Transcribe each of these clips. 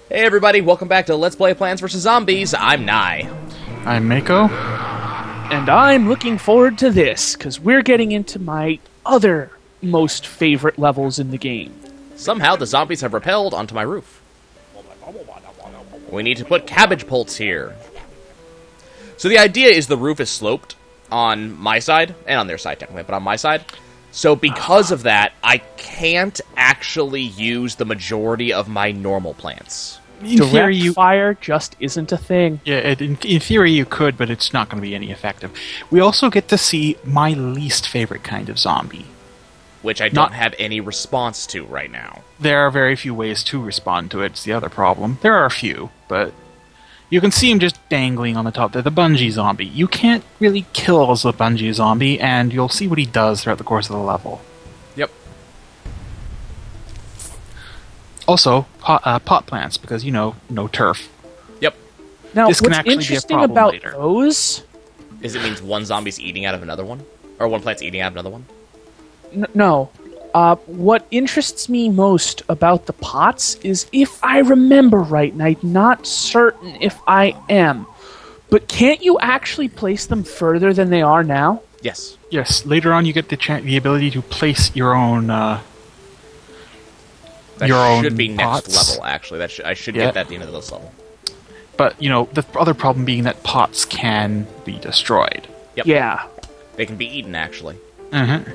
Hey everybody, welcome back to Let's Play Plants vs. Zombies. I'm Nye. I'm Mako. And I'm looking forward to this, because we're getting into my other most favorite levels in the game. Somehow the zombies have repelled onto my roof. We need to put cabbage pults here. So the idea is the roof is sloped on my side, and on their side technically, but on my side. So because of that, I can't actually use the majority of my normal plants. Direct fire just isn't a thing. Yeah, in theory you could, but it's not going to be any effective. We also get to see my least favorite kind of zombie. Which I don't have any response to right now. There are very few ways to respond to it, it's the other problem. There are a few, but you can see him just dangling on the top there, the bungee zombie. You can't really kill as a bungee zombie, and you'll see what he does throughout the course of the level. Yep. Also, pot plants, because, no turf. Yep. Now, This can what's actually be a interesting problem about later. those... Is it means one zombie's eating out of another one? Or one plant's eating out of another one? No. What interests me most about the pots is, if I remember right, and I'm not certain if I am, but can't you actually place them further than they are now? Yes. Yes, later on you get the ability to place your own That should be next pots. level, actually. I should Yeah. get that at the end of this level. But, the other problem being that pots can be destroyed. Yep. Yeah. They can be eaten, actually. Mm-hmm.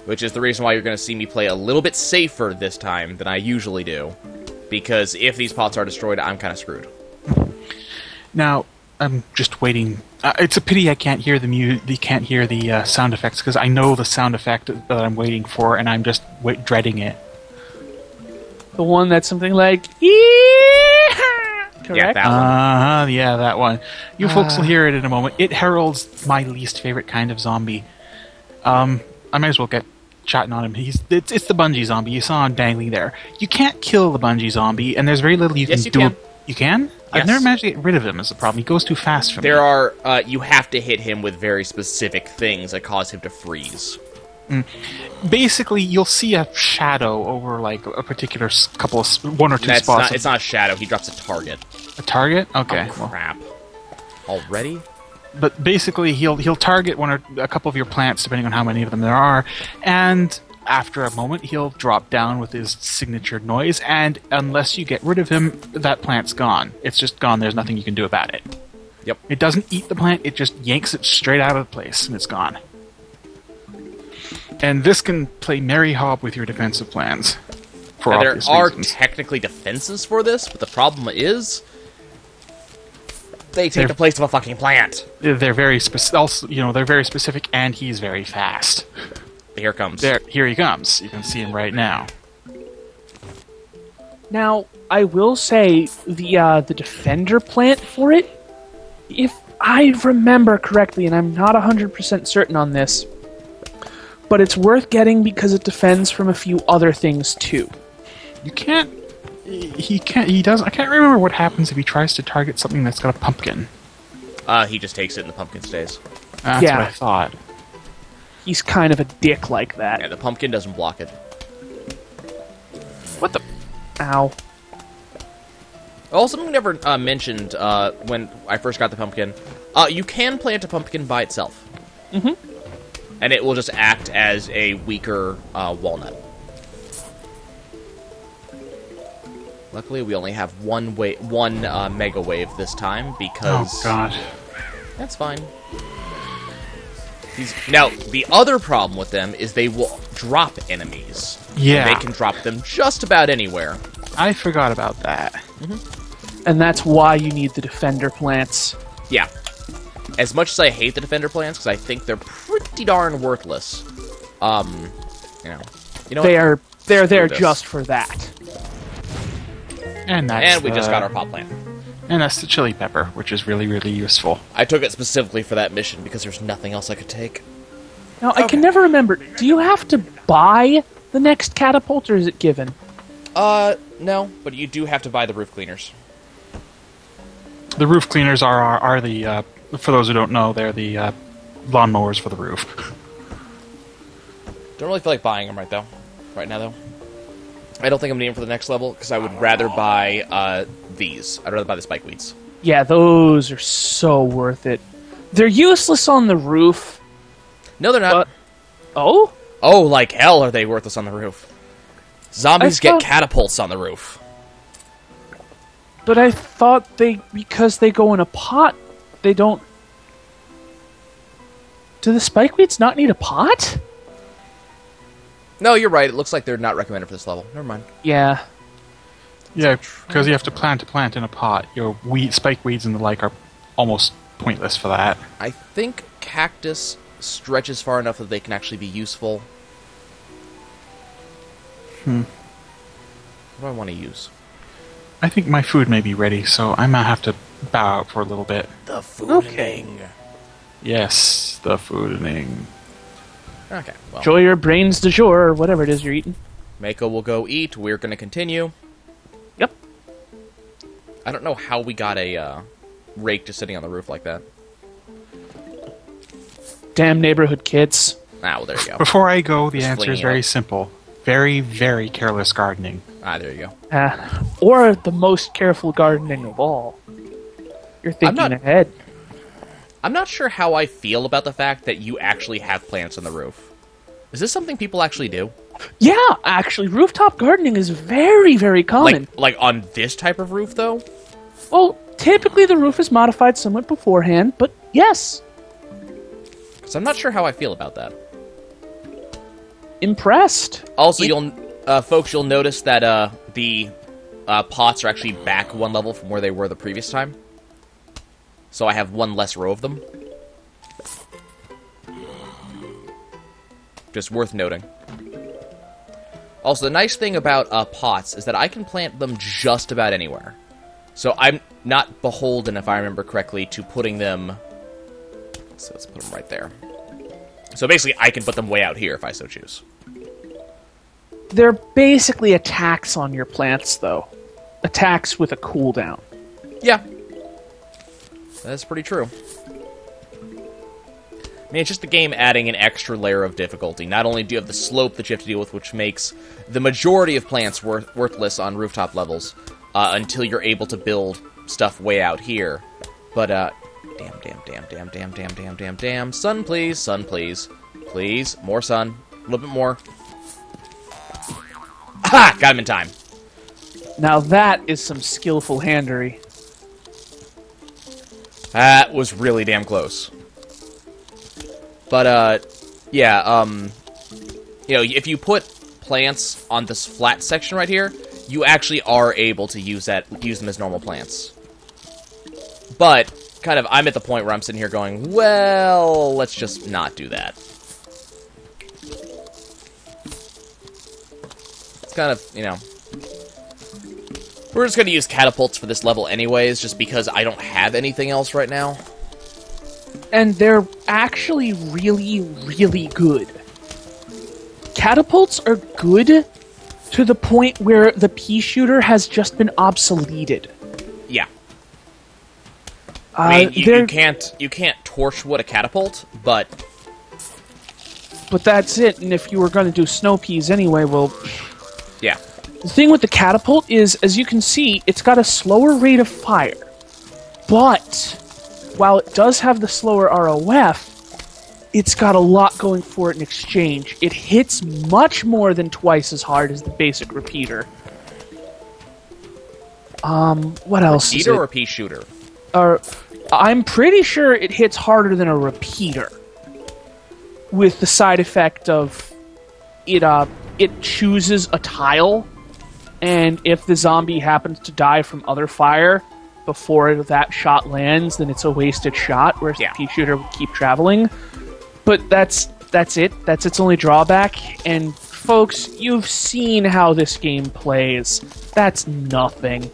Which is the reason why you're going to see me play a little bit safer this time than I usually do. Because if these pots are destroyed, I'm kind of screwed. Now, I'm just waiting. It's a pity I can't hear the sound effects, because I know the sound effect that I'm waiting for, and I'm just dreading it. The one that's something like... Correct? Yeah, that one. Yeah, that one. You folks will hear it in a moment. It heralds my least favorite kind of zombie. I might as well get chatting on him. It's the bungee zombie. You saw him dangling there. You can't kill the bungee zombie, and there's very little you can do. Can. You can? I've Yes. never managed to get rid of him as a problem. He goes too fast for me. There are, you have to hit him with very specific things that cause him to freeze. Basically, you'll see a shadow over like a particular one or two spots. It's not a shadow, he drops a target. A target? Okay. Oh, well, crap. Already? but basically, he'll target one or a couple of your plants, depending on how many of them there are, and after a moment, he'll drop down with his signature noise. And unless you get rid of him, that plant's gone. It's just gone. There's nothing you can do about it. Yep. It doesn't eat the plant. It just yanks it straight out of place, and it's gone. And this can play merry hob with your defensive plans. For Now, there obvious are reasons. technically defenses for this, but the problem is... they take the place of a fucking plant. They're very they're very specific, and he's very fast. Here it comes. Here he comes. You can see him right now. Now, I will say, the defender plant for it, if I remember correctly, and I'm not 100% certain on this, but it's worth getting because it defends from a few other things too. You can't. He can't. He does. I can't remember what happens if he tries to target something that's got a pumpkin. He just takes it and the pumpkin stays. That's Yeah. what I thought. He's kind of a dick like that. Yeah, the pumpkin doesn't block it. What the... Ow. Oh, something we never mentioned when I first got the pumpkin. You can plant a pumpkin by itself. Mm-hmm. And it will just act as a weaker walnut. Luckily, we only have one mega wave this time, because... Oh God. That's fine. Now, the other problem with them is they will drop enemies. Yeah. And they can drop them just about anywhere. I forgot about that. And that's why you need the defender plants. Yeah. As much as I hate the defender plants, because I think they're pretty darn worthless. You know what? They're there this. just for that. And we just got our pot plant. And that's the chili pepper, which is really, really useful. I took it specifically for that mission because there's nothing else I could take. Now, I can never remember, do you have to buy the next catapult, or is it given? No, but you do have to buy the roof cleaners. The roof cleaners are the, for those who don't know, they're the lawnmowers for the roof. Don't really feel like buying them right now, though. I don't think I'm needing for the next level, because I would rather buy these. I'd rather buy the spike weeds. Yeah, those are so worth it. They're useless on the roof. No, they're not. Oh? Oh, like hell are they worthless on the roof. Zombies get catapults on the roof. But I thought because they go in a pot, they don't... Do the spikeweeds not need a pot? No, you're right. It looks like they're not recommended for this level. Never mind. Yeah. Yeah, because you have to plant a plant in a pot. Your spike weeds and the like are almost pointless for that. I think cactus stretches far enough that they can actually be useful. What do I want to use? I think my food may be ready, so I might have to bow out for a little bit. The fooding. Yes, the fooding. Okay, well. Enjoy your brains du jour, or whatever it is you're eating. Mako will go eat. We're going to continue. Yep. I don't know how we got a rake just sitting on the roof like that. Damn neighborhood kids. Ah, well, there you go. Before I go, the Just answer flinging is it very up. simple. Very, very careless gardening. Ah, there you go. Or the most careful gardening of all. You're thinking not- ahead. I'm not sure how I feel about the fact that you actually have plants on the roof. Is this something people actually do? Yeah, actually, rooftop gardening is very, very common. Like on this type of roof, though? Well, typically the roof is modified somewhat beforehand, but yes, So I'm not sure how I feel about that. impressed. Also, folks, you'll notice that the pots are actually back one level from where they were the previous time. So I have one less row of them. Just worth noting. Also, the nice thing about pots is that I can plant them just about anywhere. So I'm not beholden, if I remember correctly, to putting them... So let's put them right there. So basically, I can put them way out here if I so choose. They're basically attacks on your plants, though. Attacks with a cooldown. Yeah. That's pretty true. I mean, it's just the game adding an extra layer of difficulty. Not only do you have the slope that you have to deal with, which makes the majority of plants worthless on rooftop levels, until you're able to build stuff way out here. But, damn. Sun, please. Sun, please. Please. More sun. A little bit more. Ha! Got him in time. Now that is some skillful handery. That was really damn close. But, yeah, you know, if you put plants on this flat section right here, you actually are able to use them as normal plants. But, kind of, I'm at the point where I'm sitting here going, well, let's just not do that. It's kind of, you know... We're just going to use catapults for this level anyways, just because I don't have anything else right now. And they're actually really, really good. Catapults are good to the point where the pea shooter has just been obsoleted. Yeah. I mean, they're- you can't torchwood a catapult, but... But that's it, and if you were going to do snow peas anyway, well... Yeah. The thing with the catapult is, as you can see, it's got a slower rate of fire. But, while it does have the slower ROF, it's got a lot going for it in exchange. It hits much more than twice as hard as the basic repeater. What else is Repeater it? or pea shooter? I'm pretty sure it hits harder than a repeater. With the side effect of it chooses a tile, and if the zombie happens to die from other fire before that shot lands, then it's a wasted shot, whereas Yeah. the pea shooter would keep traveling. But that's it. That's its only drawback. And folks, you've seen how this game plays. That's nothing.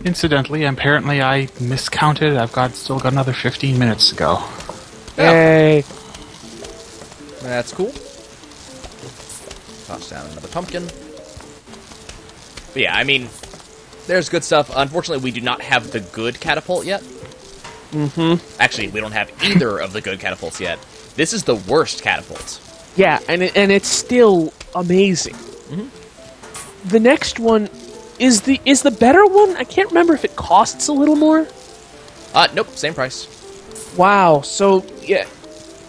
Incidentally, apparently I miscounted. Still got another 15 minutes to go. Hey. That's cool. Toss down another pumpkin. But yeah, I mean, there's good stuff. Unfortunately, we do not have the good catapult yet. Mm-hmm. Actually, we don't have either of the good catapults yet. This is the worst catapult. Yeah, and it's still amazing. the next one is the better one. I can't remember if it costs a little more. Nope, same price. Wow. So yeah,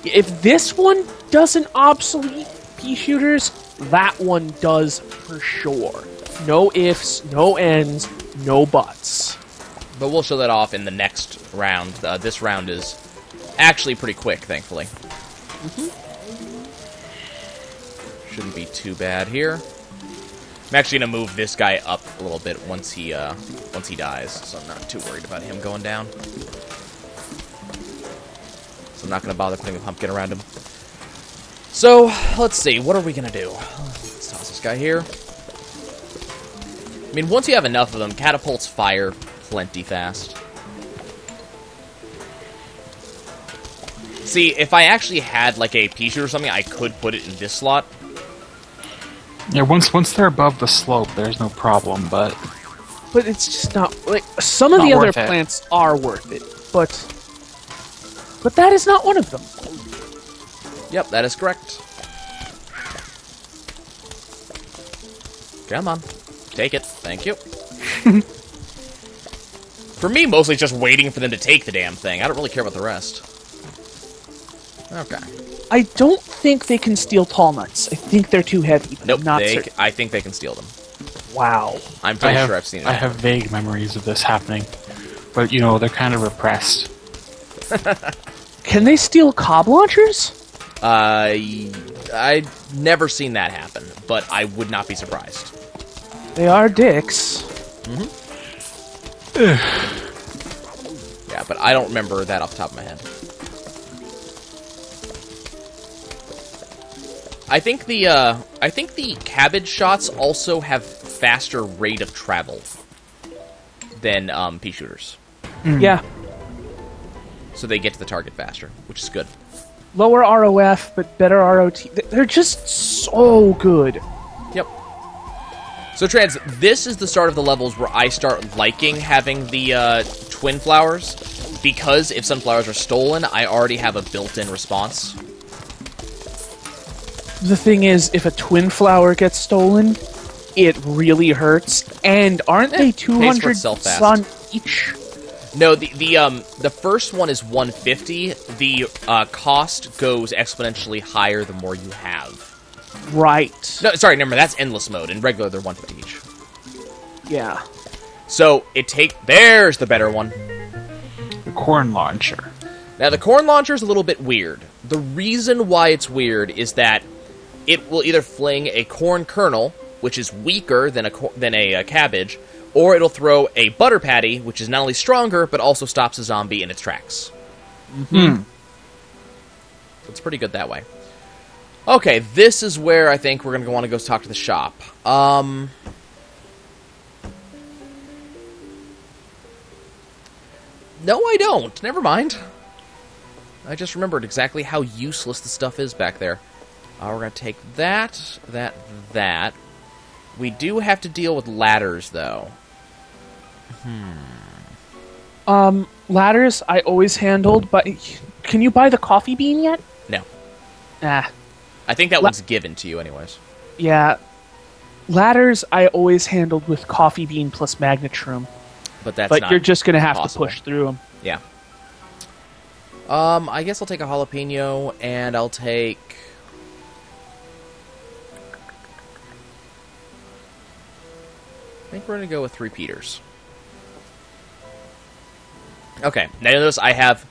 if this one doesn't obsolete pea shooters, that one does for sure. No ifs, no ends, no buts. But we'll show that off in the next round. This round is actually pretty quick, thankfully. Shouldn't be too bad here. I'm actually gonna move this guy up a little bit once he dies, so I'm not too worried about him going down. So I'm not gonna bother putting a pumpkin around him. So let's see, what are we gonna do? Let's toss this guy here. I mean, once you have enough of them, catapults fire plenty fast. See, if I actually had like a pea shooter or something, I could put it in this slot. Yeah, once they're above the slope, there's no problem, but it's just not like some of Not the other worth it. plants are worth it, but that is not one of them. Yep, that is correct. Come on. Take it. Thank you. For me, mostly just waiting for them to take the damn thing. I don't really care about the rest. Okay. I don't think they can steal tall nuts. I think they're too heavy. But Nope, I'm not certain. I think they can steal them. Wow. I'm pretty sure I've seen it. I have vague memories of this happening, but they're kind of repressed. Can they steal cob launchers? I've never seen that happen, but I would not be surprised. They are dicks. Yeah, but I don't remember that off the top of my head. I think the cabbage shots also have faster rate of travel than pea shooters, Yeah. so they get to the target faster, which is good. Lower ROF, but better ROT. They're just so good. Yep. So Trans, this is the start of the levels where I start liking having the twin flowers, because if sunflowers are stolen, I already have a built-in response. The thing is, if a twin flower gets stolen, it really hurts. And aren't they pays for 200 itself fast. sun each? No, the first one is 150. The cost goes exponentially higher the more you have. Right. No, sorry, remember, that's endless mode. In regular, they're 150 each. Yeah. So, there's the better one. The corn launcher. Now, the corn launcher is a little bit weird. The reason why it's weird is that it will either fling a corn kernel, which is weaker than a cabbage, or it'll throw a butter patty, which is not only stronger, but also stops a zombie in its tracks. It's pretty good that way. Okay, this is where I think we're going to want to go talk to the shop. No, I don't. Never mind. I just remembered exactly how useless the stuff is back there. We're going to take that. We do have to deal with ladders, though. Ladders I always handled, but can you buy the coffee bean yet? No. Ah. I think that one's given to you anyways. Yeah. Ladders I always handled with coffee bean plus magnetrum. But that's But not you're just going to have possible. to push through them. Yeah. I guess I'll take a jalapeno, and I'll take... I think we're going to go with 3 Peters. Okay, now notice I have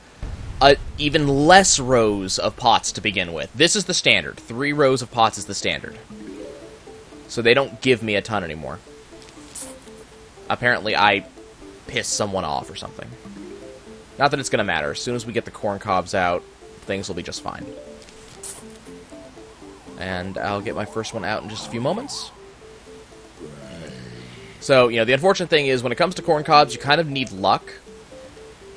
even less rows of pots to begin with. This is the standard. 3 rows of pots is the standard. So they don't give me a ton anymore. Apparently I pissed someone off or something. Not that it's going to matter. As soon as we get the corn cobs out, things will be just fine. And I'll get my first one out in just a few moments. So, the unfortunate thing is when it comes to corn cobs, you kind of need luck.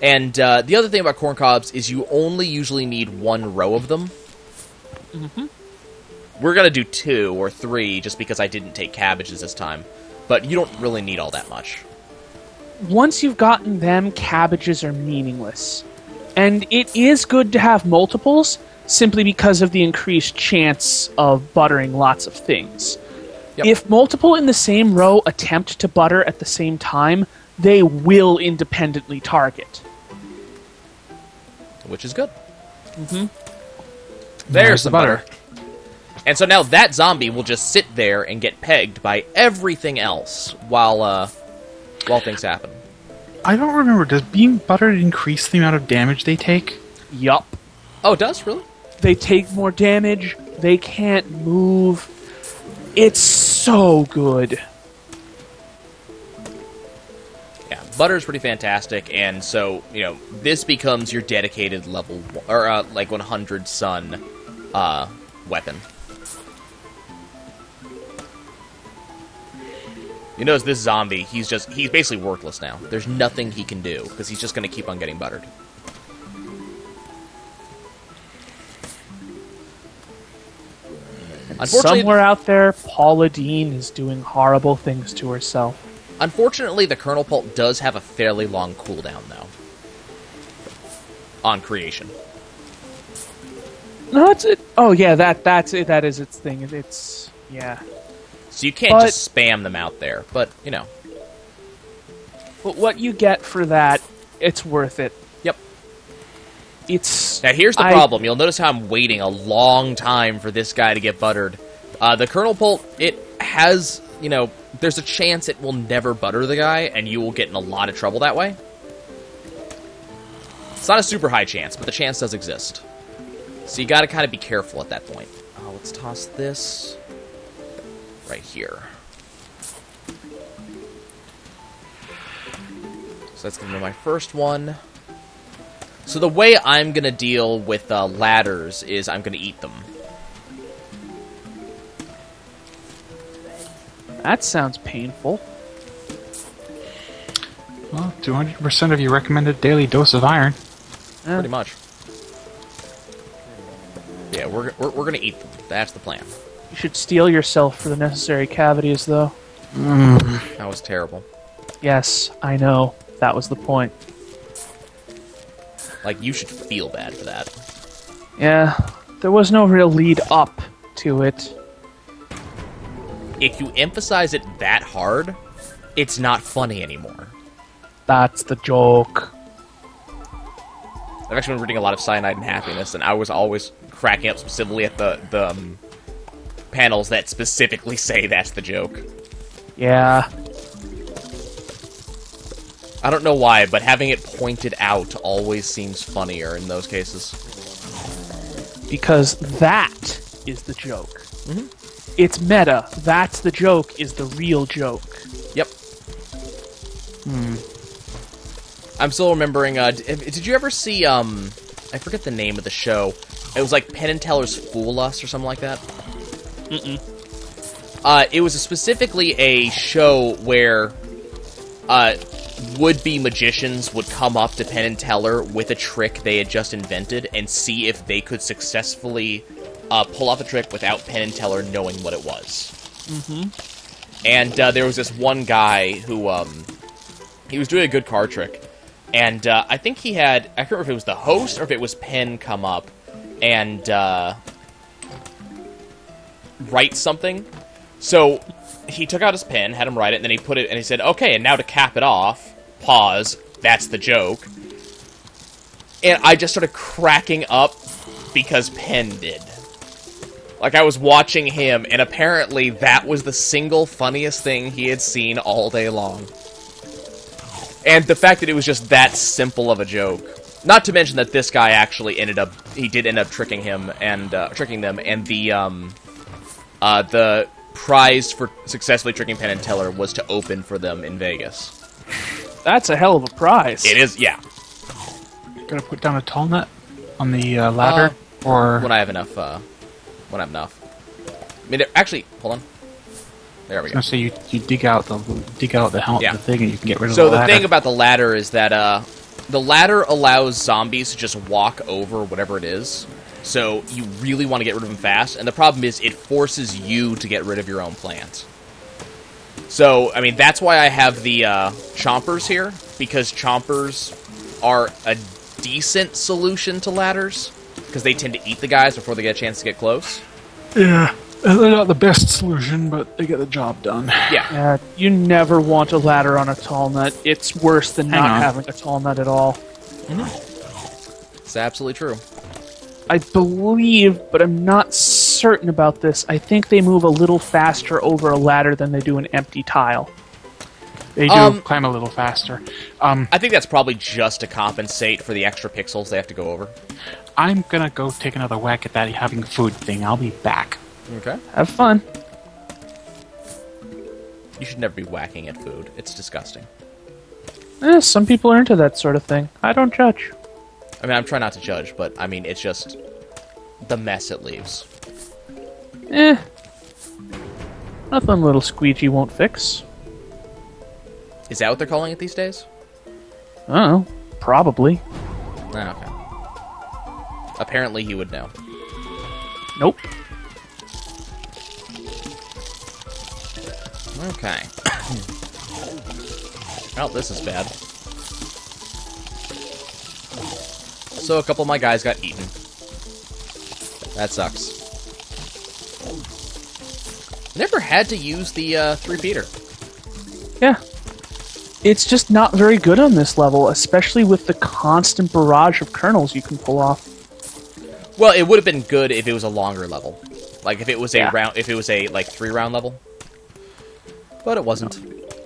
And the other thing about corn cobs is you only usually need 1 row of them. We're going to do 2 or 3 just because I didn't take cabbages this time. But you don't really need all that much. Once you've gotten them, cabbages are meaningless. And it is good to have multiples, simply because of the increased chance of buttering lots of things. Yep. If multiple in the same row attempt to butter at the same time, they will independently target. Which is good. Mm-hmm. There's the butter. And so now that zombie will just sit there and get pegged by everything else while things happen. I don't remember. Does being buttered increase the amount of damage they take? Yup. Oh, it does? Really? They take more damage. They can't move. It's so good. Yeah, butter's pretty fantastic, and so, this becomes your dedicated level, or, 100 sun, weapon. You notice this zombie, he's basically worthless now. There's nothing he can do, because he's just going to keep on getting buttered. Somewhere out there, Paula Dean is doing horrible things to herself. Unfortunately, the Colonel Pult does have a fairly long cooldown, though. On creation. No, it's it. Oh yeah, that's it. That is its thing. It's yeah. So you can't just spam them out there, but But what you get for that, it's worth it. Yep. It's now here's the problem. You'll notice how I'm waiting a long time for this guy to get buttered. The Colonel Pult, it has there's a chance it will never butter the guy, and you will get in a lot of trouble that way. It's not a super high chance, but the chance does exist. So you gotta kind of be careful at that point. Let's toss this right here. So that's gonna be my first one. So the way I'm gonna deal with ladders is I'm gonna eat them. That sounds painful. Well, 200% of your recommended daily dose of iron. Pretty much. Yeah, we're gonna eat them. That's the plan. You should steel yourself for the necessary cavities, though. That was terrible. Yes, I know. That was the point. Like, you should feel bad for that. Yeah, there was no real lead up to it. If you emphasize it that hard, it's not funny anymore. That's the joke. I've actually been reading a lot of Cyanide and Happiness, and I was always cracking up specifically at the panels that specifically say that's the joke. Yeah. I don't know why, but having it pointed out always seems funnier in those cases. Because that is the joke. Mm-hmm. It's meta. That's the joke is the real joke. Yep. I'm still remembering, did you ever see, I forget the name of the show. It was like Penn and Teller's Fool Us or something like that? It was specifically a show where, would-be magicians would come up to Penn and Teller with a trick they had just invented and see if they could successfully pull off a trick without Penn and Teller knowing what it was. And there was this one guy who, he was doing a good card trick, and I think he had, I can't remember if it was the host or if it was Penn come up and write something. So he took out his pen, had him write it, and then he put it, and he said, okay, and now to cap it off, pause, that's the joke. And I just started cracking up because Penn did. Like, I was watching him, and apparently that was the single funniest thing he had seen all day long. And the fact that it was just that simple of a joke. Not to mention that this guy actually did end up tricking him, and, tricking them, and the prize for successfully tricking Penn and Teller was to open for them in Vegas. That's a hell of a prize. It is, yeah. Gonna put down a tall nut on the ladder, or when I have enough. When I have enough. I mean, actually, hold on. There we go. So you dig out the helmet, Yeah. the thing, and you can get rid of So the the ladder. thing about the ladder is that the ladder allows zombies to just walk over whatever it is. So you really want to get rid of them fast, and the problem is it forces you to get rid of your own plant. So, I mean, that's why I have the chompers here, because chompers are a decent solution to ladders, because they tend to eat the guys before they get a chance to get close. Yeah. They're not the best solution, but they get the job done. Yeah. You never want a ladder on a tall nut. It's worse than Hang not on. having a tall nut at all. It's absolutely true. I believe, but I'm not certain about this, I think they move a little faster over a ladder than they do an empty tile. They do climb a little faster. I think that's probably just to compensate for the extra pixels they have to go over. I'm gonna go take another whack at that having food thing. I'll be back. Okay. Have fun. You should never be whacking at food. It's disgusting. Some people are into that sort of thing. I don't judge. I mean, I'm trying not to judge, but I mean, it's just the mess it leaves. Nothing little squeegee won't fix. Is that what they're calling it these days? Oh, probably. Ah, okay. Apparently he would know. Nope. Okay. Well, this is bad. So a couple of my guys got eaten. That sucks. Never had to use the 3-peater. Yeah. It's just not very good on this level, especially with the constant barrage of kernels you can pull off. Well, it would have been good if it was a longer level. Like if it was a Yeah. round, if it was a like 3-round level. But it wasn't.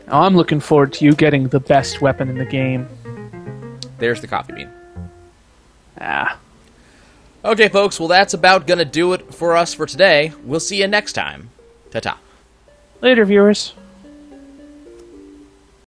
Now, I'm looking forward to you getting the best weapon in the game. There's the coffee bean. Ah. Okay, folks. Well, that's about gonna do it for us for today. We'll see you next time. Ta-ta. Later, viewers.